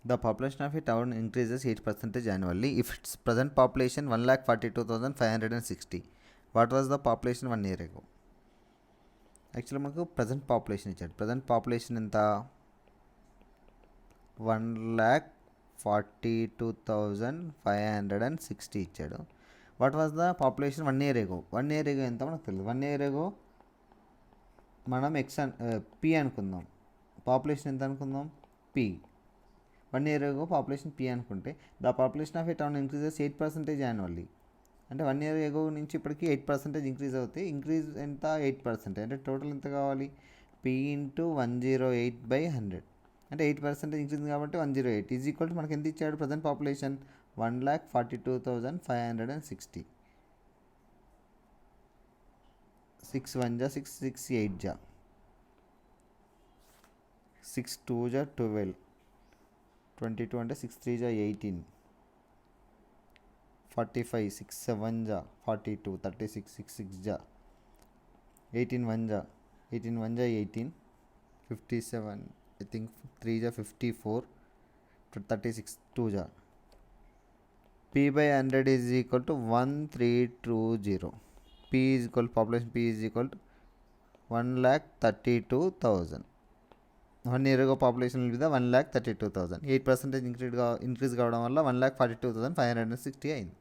The population of a town increases 8% annually if its present population 1,42,560. What was the population 1 year ago? Actually మనకు present population ఇచ్చాడు. Present population ఎంత? 1,42,560 ఇచ్చాడు. What was the population 1 year ago? 1 year ago ఎంత మనకు తెలియదు. 1 year ago మనం P అనుకుందాం. Population ఎంత అనుకుందాం? P. 1 year ago population P అనుకుంటే the population of a town increases 8% annually. అంటే 1 year ago నుంచి ఇప్పటికి 8% ఇంక్రీజ్ అవుతాయి. ఇంక్రీజ్ ఎంత? 8%. అంటే టోటల్ ఎంత కావాలి? పి ఇంటూ 108/100 అంటే 8% ఇంక్రీజ్ కాబట్టి 108 ఈజ్ ఈక్వల్ టు మనకి ఎంత ఇచ్చాడు? Present population 1,42,560. 6 1 జా 6 6 8 జా 6 2 జా 12 22 అంటే 6 3 జా 18 45 6 7 జా 42 36 6 6 జా 18 1 జా 18 1 జా 18 57 I think 3 జా 54 36 2 జా P/100 is equal to 1320. P is equal population P is equal to 1,32,000. 1 year ago population will be the 1,32,000. 8% increase కావడం వల్ల 1,42,560 అయింది.